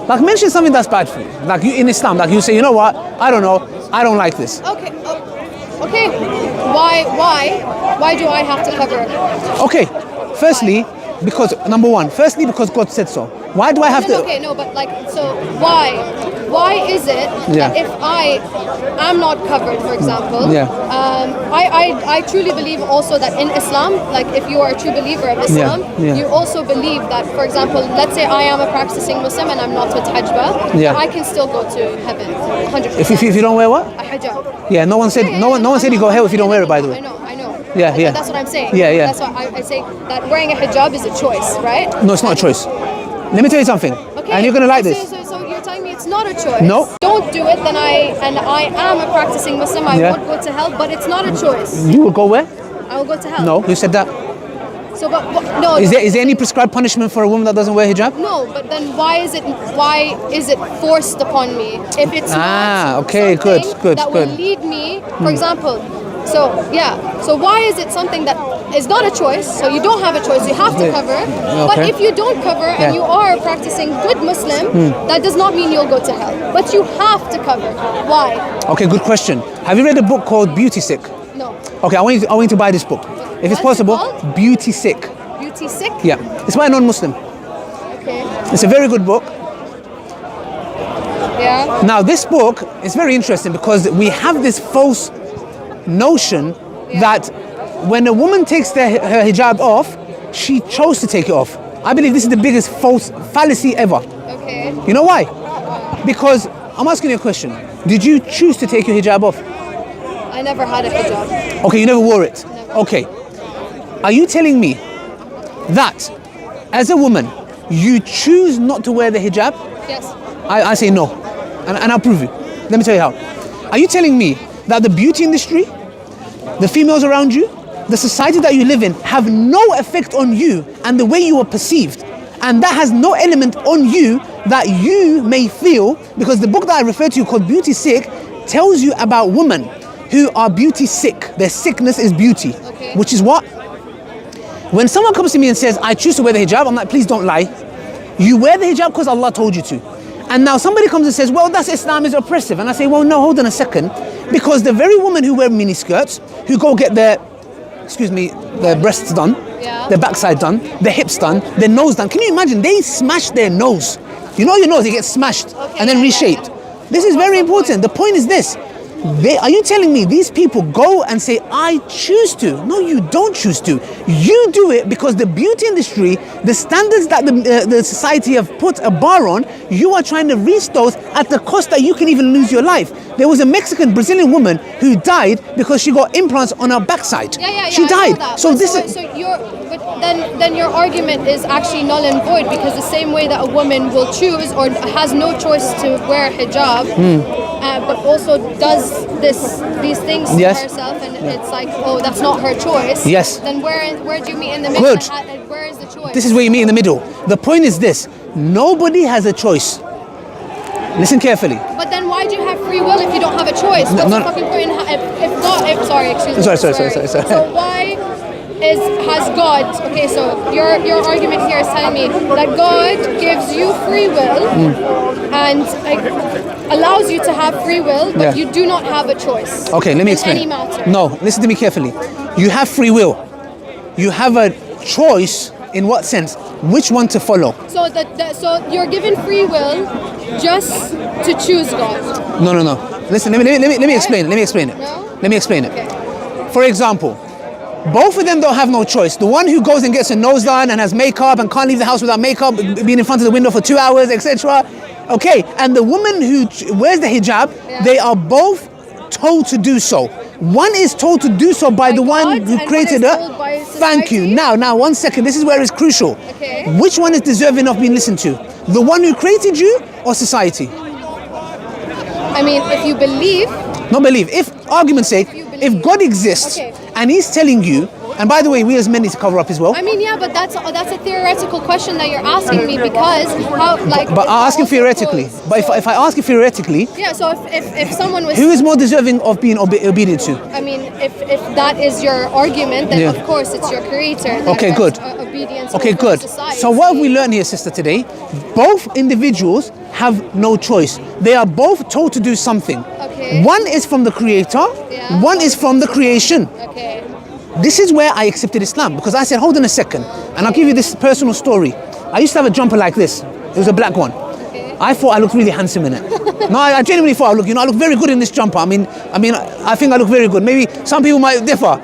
Like mention something that's bad for you. Like you, in Islam, like you say, you know what? I don't know. I don't like this. Okay. Okay. Why do I have to cover it? Okay. Firstly, because because God said so. Why do I have to? Okay, no, but like, so why is it that if I am not covered, for example, I truly believe also that in Islam, like if you are a true believer of Islam, you also believe that, for example, let's say I am a practicing Muslim and I'm not with hijab, I can still go to heaven, 100%. If you don't wear what? A hijab. Yeah, no one said you go hell if you don't wear it, by the way. I know. Yeah. That's what I'm saying. Yeah. That's why I say that wearing a hijab is a choice, right? No, it's not a choice. Let me tell you something. Okay. And you're gonna like this. So you're telling me it's not a choice? No. Don't do it, then I am a practicing Muslim, I won't go to hell, but it's not a choice. You will go where? I will go to hell. No, who said that? So, but no. Is there any prescribed punishment for a woman that doesn't wear hijab? No, but then why is it forced upon me? If it's not okay, good. that will lead me, for example. So why is it something that is not a choice? So you don't have a choice. You have to cover. But if you don't cover and you are a practicing good Muslim, that does not mean you'll go to hell. But you have to cover. Why? Okay, good question. Have you read a book called Beauty Sick? No. Okay, I want you to buy this book. If it's possible, Beauty Sick. Beauty Sick? Yeah. It's by a non-Muslim. Okay. It's a very good book. Yeah. Now, this book is very interesting because we have this false notion that when a woman takes her hijab off, she chose to take it off. I believe this is the biggest false fallacy ever. Okay. You know why? Because I'm asking you a question. Did you choose to take your hijab off? I never had a hijab. Okay, you never wore it. Never. Okay. Are you telling me that as a woman, you choose not to wear the hijab? Yes. I say no. And I'll prove you. Let me tell you how. Are you telling me that the beauty industry, the females around you, the society that you live in have no effect on you and the way you are perceived, and that has no element on you that you may feel? Because the book that I referred to called Beauty Sick tells you about women who are beauty sick. Their sickness is beauty, which is what? When someone comes to me and says, I choose to wear the hijab, I'm like, please don't lie. You wear the hijab because Allah told you to. And now somebody comes and says, well, that's Islam is oppressive. And I say, well, no, hold on a second. Because the very women who wear mini skirts, who go get their breasts done, their backside done, their hips done, their nose done. Can you imagine? They smash their nose. You know your nose, it gets smashed and then reshaped. This is very important. The point is this. Are you telling me these people go and say, I choose to? No, you don't choose to. You do it because the beauty industry, the standards that the society have put a bar on, you are trying to reach those at the cost that you can even lose your life. There was a Brazilian woman who died because she got implants on her backside. She died. So then your argument is actually null and void, because the same way that a woman will choose or has no choice to wear hijab, but also does these things to herself, and it's like, oh, that's not her choice. Yes. Then where do you meet in the middle? Good. Where is the choice? This is where you meet in the middle. The point is this: nobody has a choice. Listen carefully. But then why do you have free will if you don't have a choice? What's the fucking point? Sorry. So why has God? Okay, so your argument here is telling me that God gives you free will and allows you to have free will, but you do not have a choice. Okay, let me explain. Any matter. No, listen to me carefully. You have free will. You have a choice. In what sense? Which one to follow? So so you're given free will just to choose God. No. Listen, let me explain. Let me explain it. No? Let me explain it. Okay. For example, both of them don't have no choice. The one who goes and gets her nose done and has makeup and can't leave the house without makeup, being in front of the window for 2 hours, etc. Okay, and the woman who wears the hijab, they are both told to do so. One is told to do so by the one who created her. Thank you. Now, 1 second. This is where it's crucial. Okay. Which one is deserving of being listened to? The one who created you or society? I mean, if you believe. Not believe. If, argument's sake, if God exists and He's telling you And by the way, we as men need to cover up as well. I mean, yeah, but that's a theoretical question that you're asking me because how, like. But I'm asking theoretically. But if I ask you theoretically. Yeah. So if someone was. Who is more deserving of being obedient to? I mean, if that is your argument, then of course it's your creator. Okay, good. Obedience. Okay, good. So what have we learned here, sister, today? Both individuals have no choice. They are both told to do something. Okay. One is from the creator. Yeah. One is from the creation. Okay. This is where I accepted Islam, because I said, hold on a second, and I'll give you this personal story. I used to have a jumper like this. It was a black one. Okay. I thought I looked really handsome in it. No, I genuinely thought I look very good in this jumper. I mean, I think I look very good. Maybe some people might differ.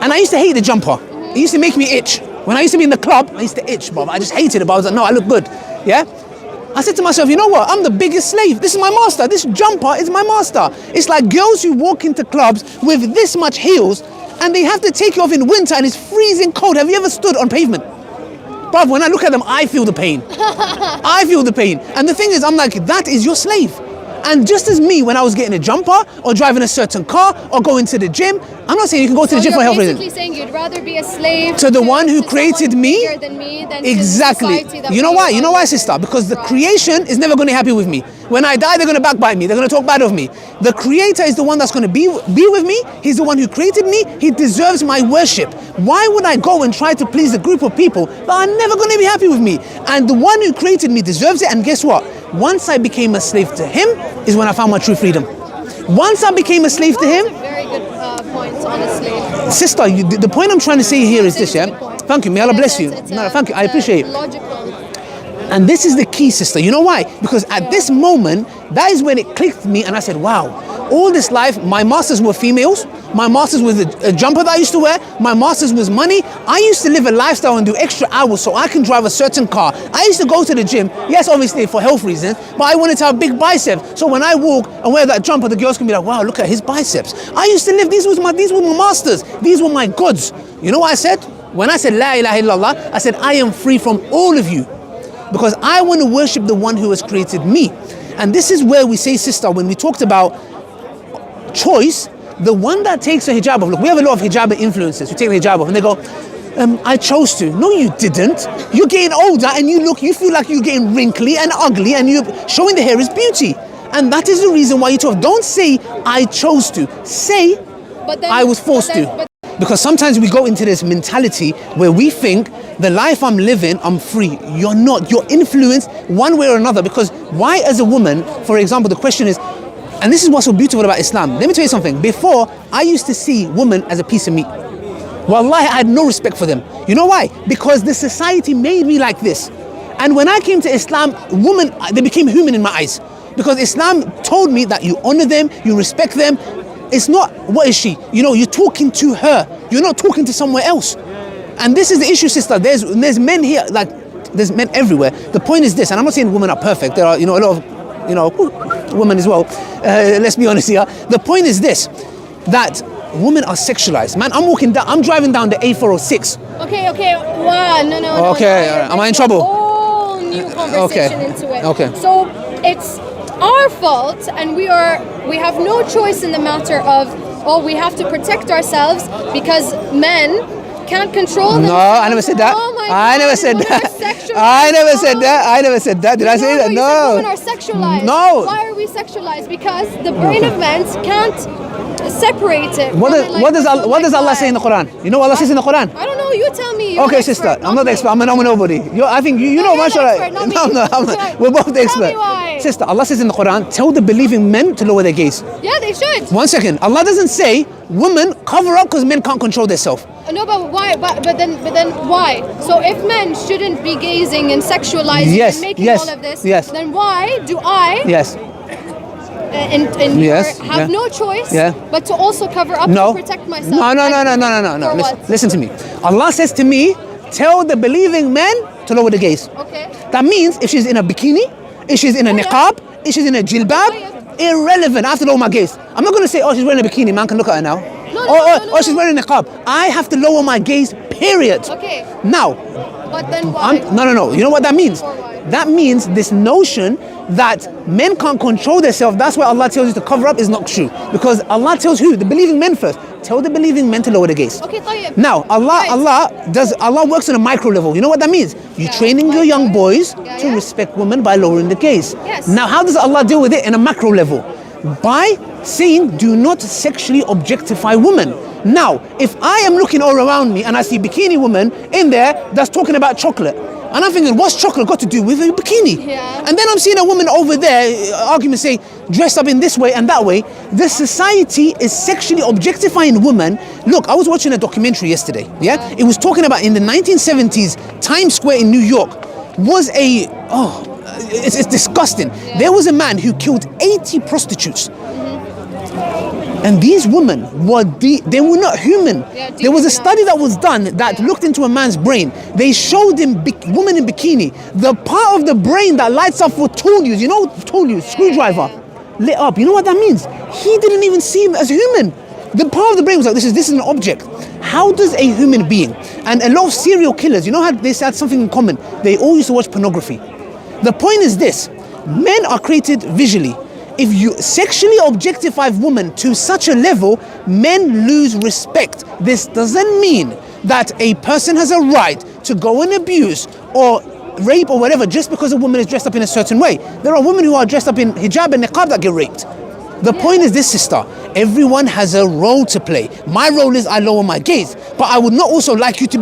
And I used to hate the jumper. It used to make me itch. When I used to be in the club, I used to itch, but I just hated it. But I was like, no, I look good. Yeah? I said to myself, you know what? I'm the biggest slave. This is my master. This jumper is my master. It's like girls who walk into clubs with this much heels and they have to take it off in winter and it's freezing cold. Have you ever stood on pavement? Bruv, when I look at them, I feel the pain. I feel the pain. And the thing is, I'm like, that is your slave. And just as me, when I was getting a jumper or driving a certain car or going to the gym, I'm not saying you can go to the gym for health reasons. You're basically saying you'd rather be a slave to the one who created me. Than Exactly. You know why? You know why, sister? Because the creation is never going to be happy with me. When I die, they're going to backbite me. They're going to talk bad of me. The creator is the one that's going to be with me. He's the one who created me. He deserves my worship. Why would I go and try to please a group of people that are never going to be happy with me? And the one who created me deserves it. And guess what? Once I became a slave to him is when I found my true freedom. Once I became a slave to him. Very good point, honestly. Sister, the point I'm trying to say here is this, yeah? Thank you. May Allah bless you. No, thank you. I appreciate it. Logical. And this is the key, sister. You know why? Because at this moment, that is when it clicked me and I said, wow, all this life, my masters were females. My masters was a jumper that I used to wear. My masters was money. I used to live a lifestyle and do extra hours so I can drive a certain car. I used to go to the gym, yes, obviously for health reasons, but I wanted to have big biceps. So when I walk and wear that jumper, the girls can be like, wow, look at his biceps. I used to live, these were my masters. These were my gods. You know what I said? When I said, La ilaha illallah, I said, I am free from all of you. Because I want to worship the one who has created me. And this is where we say, sister, when we talked about choice, the one that takes a hijab off, look, we have a lot of hijab influencers who take the hijab off and they go, I chose to. No, you didn't. You're getting older and you feel like you're getting wrinkly and ugly and you're showing the hair is beauty. And that is the reason why you talk. Don't say, I chose to. Say, I was forced to. Because sometimes we go into this mentality where we think the life I'm living, I'm free. You're not. You're influenced one way or another. Because why, as a woman, for example, the question is, and this is what's so beautiful about Islam. Let me tell you something. Before, I used to see women as a piece of meat. Wallahi, I had no respect for them. You know why? Because the society made me like this. And when I came to Islam, women, they became human in my eyes. Because Islam told me that you honor them, you respect them. It's not, what is she? You know, you're talking to her. You're not talking to somewhere else. And this is the issue, sister. There's men here, like, there's men everywhere. The point is this, and I'm not saying women are perfect. There are, a lot of, women as well. Let's be honest here. The point is this, that women are sexualized. Man, I'm driving down the A406. Okay. Wow, no. Okay, am I in trouble? Whole new conversation into it. Okay. So it's our fault, and we have no choice in the matter of, we have to protect ourselves because men can't control themselves. No, I never said that. Oh my I God, never said that. I never said that. Did I say that? You No. said women are sexualized. No. Why are we sexualized? Because the brain of men can't separate it. What does Allah say in the Quran? You know what Allah says in the Quran? I don't know. You tell me. You're Okay, sister. I'm not the expert. I'm nobody. I think you know, mashallah. No, I'm not. We're both the expert. Tell me why. Sister, Allah says in the Quran, tell the believing men to lower their gaze. Yeah, they should. 1 second. Allah doesn't say women cover up because men can't control themselves. No, but why? But then why? So if men shouldn't be gazing and sexualizing and making all of this, then why do I? Yes. Have no choice but to also cover up to protect myself. No. Listen to me. Allah says to me, tell the believing men to lower the gaze. Okay. That means if she's in a bikini, if she's in a niqab, if she's in a jilbab, irrelevant. I have to lower my gaze. I'm not going to say, she's wearing a bikini, man can look at her now. No, she's wearing a niqab. I have to lower my gaze, period. Okay. Now, But then why? No. You know what that means? Or why? That means this notion that men can't control themselves, that's why Allah tells you to cover up, is not true. Because Allah tells who? The believing men first. Tell the believing men to lower the gaze. Okay, طيب. Now, Allah works on a micro level. You know what that means? You're training your young boys to respect women by lowering the gaze. Yes. Now, how does Allah deal with it in a macro level? By saying, do not sexually objectify women. Now, if I am looking all around me and I see bikini woman in there that's talking about chocolate, and I'm thinking, what's chocolate got to do with a bikini? Yeah. And then I'm seeing a woman over there, arguments say, dressed up in this way and that way. The society is sexually objectifying women. Look, I was watching a documentary yesterday, yeah? It was talking about in the 1970s, Times Square in New York was it's disgusting. Yeah. There was a man who killed 80 prostitutes. And these women they were not human. Yeah, there was a study that was done that looked into a man's brain. They showed him woman in bikini. The part of the brain that lights up for tool use, you know, tool use, screwdriver, lit up. You know what that means? He didn't even see him as human. The part of the brain was like, this is an object. How does a human being, and a lot of serial killers, you know how they had something in common? They all used to watch pornography. The point is this: men are created visually. If you sexually objectify women to such a level, men lose respect. This doesn't mean that a person has a right to go and abuse or rape or whatever just because a woman is dressed up in a certain way. There are women who are dressed up in hijab and niqab that get raped. The point is this, sister, everyone has a role to play. My role is I lower my gaze, but I would not also like you to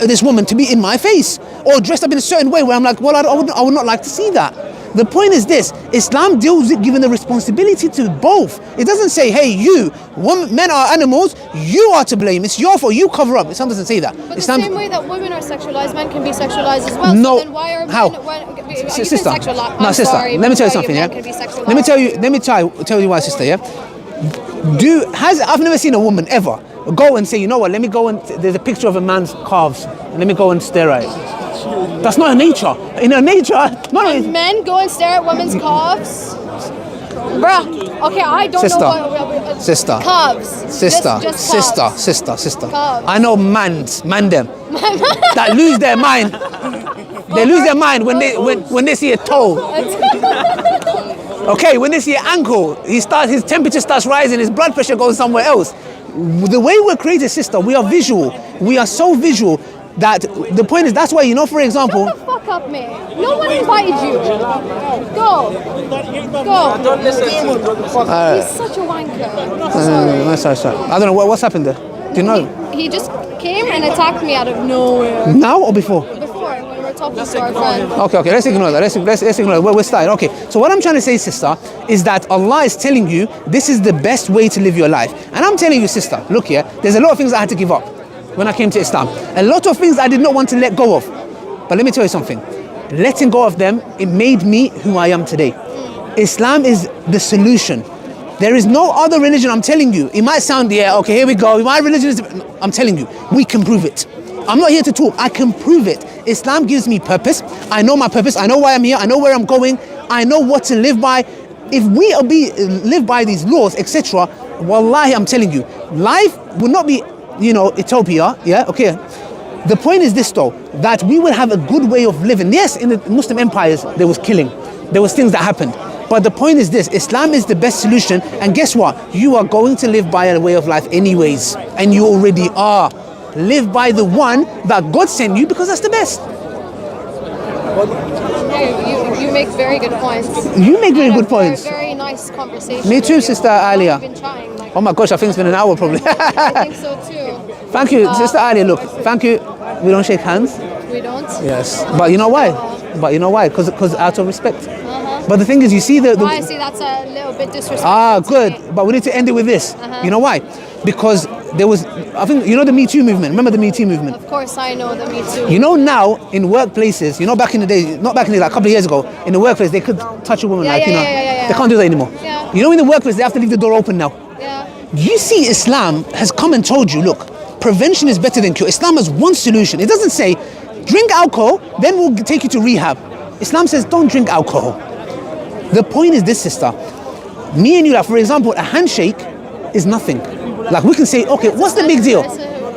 this woman to be in my face or dressed up in a certain way where I'm like, well, I would not like to see that. The point is this: Islam deals with giving the responsibility to both. It doesn't say, hey, you, men are animals, you are to blame, it's your fault, you cover up. Islam doesn't say that. But Islam, the same way that women are sexualized, men can be sexualized as well. No. So then why are How? men, Sister, no, sister, let me tell you something, yeah? Let me tell you why, sister, yeah? I've never seen a woman ever go and say, you know what, let me go and, there's a picture of a man's calves, and let me go and stare at it. That's not her nature. In her nature, and men go and stare at women's calves? Bruh, okay, I don't know what... Sister. Calves. Sister. Just calves. Sister. Calves. I know man them that lose their mind. They lose their mind when they see a toe. Okay, when they see an ankle, his temperature starts rising, his blood pressure goes somewhere else. The way we're created, sister, we are visual. We are so visual that the point is, that's why, you know, for example... Shut the fuck up, man. No one invited you. Go. Don't listen to him. He's such a wanker. Sorry. I don't know, what's happened there? Do you know? He just came and attacked me out of nowhere. Now or before? Before, when we were talking to our friend. Okay, let's ignore that. Let's ignore that. We're starting. Okay, so what I'm trying to say, sister, is that Allah is telling you this is the best way to live your life. And I'm telling you, sister, look here, there's a lot of things I had to give up when I came to Islam. A lot of things I did not want to let go of. But let me tell you something. Letting go of them, it made me who I am today. Islam is the solution. There is no other religion, I'm telling you. It might sound, okay, here we go. My religion is... I'm telling you, we can prove it. I'm not here to talk. I can prove it. Islam gives me purpose. I know my purpose. I know why I'm here. I know where I'm going. I know what to live by. If we live by these laws, etc., wallahi, I'm telling you, life will not be, utopia. Yeah, okay. The point is this, though, that we will have a good way of living. Yes, in the Muslim empires, there was killing. There was things that happened. But the point is this: Islam is the best solution. And guess what? You are going to live by a way of life anyways. And you already are. Live by the one that God sent you, because that's the best. You make very good points. You make very good points. Very nice conversation. Me too, Sister Alia. I've been trying. Oh my gosh, I think it's been an hour probably. I think so too. Thank you, Sister Alia. Look, thank you. We don't shake hands. We don't? Yes. But you know why? Because out of respect. But the thing is, you see the... I see that's a little bit disrespectful. Ah, good. But we need to end it with this. You know why? Because there was, I think, the Me Too movement. Remember the Me Too movement? Of course I know the Me Too. Now, in workplaces, back in the day, not back in the day, like a couple of years ago, in the workplace, they could touch a woman, they can't do that anymore. Yeah. In the workplace, they have to leave the door open now. Yeah. You see, Islam has come and told you, look, prevention is better than cure. Islam has one solution. It doesn't say, drink alcohol, then we'll take you to rehab. Islam says, don't drink alcohol. The point is this, sister. Me and you, like, for example, a handshake is nothing. Like, we can say, okay, what's the big deal?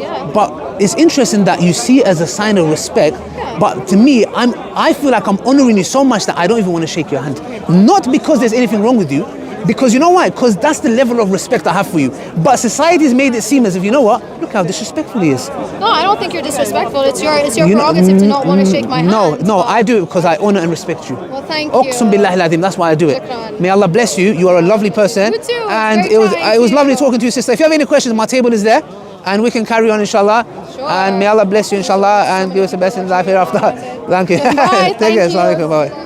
Yeah. But it's interesting that you see it as a sign of respect, but to me, I feel like I'm honoring you so much that I don't even want to shake your hand. Not because there's anything wrong with you, because you know why? Because that's the level of respect I have for you. But society's made it seem as if, you know what? Look how disrespectful he is. No, I don't think you're disrespectful. It's your prerogative to not want to shake my hand. No, I do it because I honor and respect you. Well, thank you. Uqsum billahi al-azim, that's why I do it. Shukran. May Allah bless you. You are a lovely person. You too. And Very it was kind. lovely talking to you, sister. If you have any questions, my table is there. And we can carry on, inshallah. Sure. And may Allah bless you, inshallah, and give us the best in life hereafter. Thank you. Bye. Take care. Thank you. Assalamu alaikum. Bye.